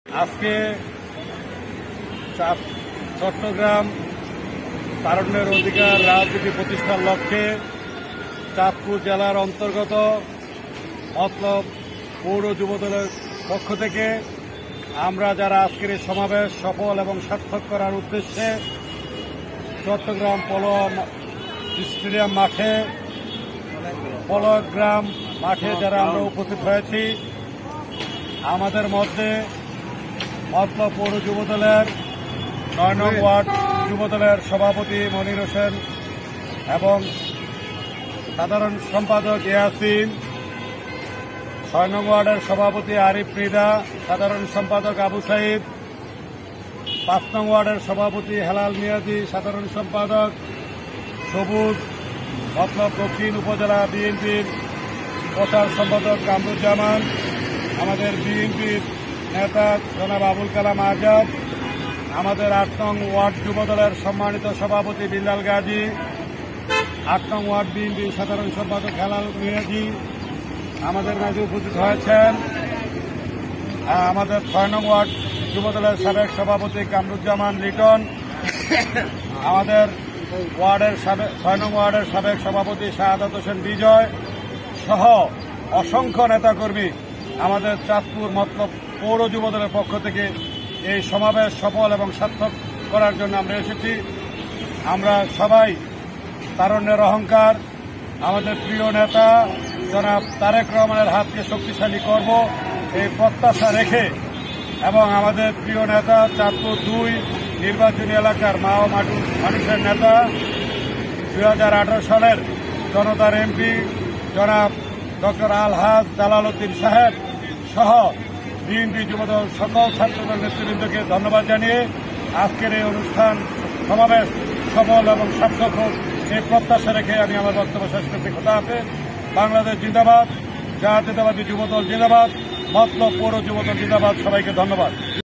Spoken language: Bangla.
আজকে চট্টগ্রাম তারুণ্যের অধিকার রাজনীতি প্রতিষ্ঠার লক্ষ্যে চাঁদপুর জেলার অন্তর্গত মতলব পৌর যুবদলের পক্ষ থেকে আমরা যারা আজকের এই সমাবেশ সফল এবং সার্থক করার উদ্দেশ্যে চট্টগ্রাম পলো স্টেডিয়াম মাঠে পলগ্রাম মাঠে যারা আমরা উপস্থিত হয়েছি, আমাদের মধ্যে মতলব পৌর যুবদলের ৯ নং ওয়ার্ড যুবদলের সভাপতি মনির হোসেন এবং সাধারণ সম্পাদক ইয়াসিন, ৬ নং ওয়ার্ডের সভাপতি আরিফ মৃধা, সাধারণ সম্পাদক আবু সাইদ, ৫ নং ওয়ার্ডের সভাপতি হেলাল মিয়াজি, সাধারণ সম্পাদক সবুজ, মতলব দক্ষিণ উপজেলা বিএনপির প্রচার সম্পাদক কামরুজ্জামান, আমাদের বিএনপির নেতা জনাব আবুল কালাম আজাদ, আমাদের ৮ নং ওয়ার্ড যুবদলের সম্মানিত সভাপতি বিল্লাল গাজী, ৮ নং ওয়ার্ড বিএনপির সাধারণ সম্পাদক হেলাল মিয়াজি, আমাদের মাঝে উপস্থিত হয়েছেন আমাদের ৬ নং ওয়ার্ড যুবদলের সাবেক সভাপতি কামরুজ্জামান লিটন, আমাদের ওয়ার্ডের ৬ নং ওয়ার্ডের সাবেক সভাপতি শাহাদাত হোসেন বিজয় সহ অসংখ্য নেতাকর্মী আমাদের চাঁদপুর মতলব পৌর যুবদলের পক্ষ থেকে এই সমাবেশ সফল এবং সার্থক করার জন্য আমরা এসেছি। আমরা সবাই তারুণ্যের অহংকার, আমাদের প্রিয় নেতা জনাব তারেক রহমানের হাতকে শক্তিশালী করব এই প্রত্যাশা রেখে এবং আমাদের প্রিয় নেতা চাঁদপুর ২ নির্বাচনী এলাকার মা ও মানুষের নেতা ২০১৮ সালের জনতার এমপি জনাব ডক্টর আলহাজ জালাল উদ্দিন সাহেব সহ বিএনপি যুবদল সকল ছাত্রদল নেতৃবৃন্দকে ধন্যবাদ জানিয়ে আজকের এই অনুষ্ঠান সমাবেশ সফল এবং সার্থক হোক এই প্রত্যাশা রেখে আমি আমার বক্তব্য শেষ করতে কথা আছে। বাংলাদেশ জিন্দাবাদ, জাতীয়তাবাদী যুবদল জিন্দাবাদ, মতলব পৌর যুবদল জিন্দাবাদ। সবাইকে ধন্যবাদ।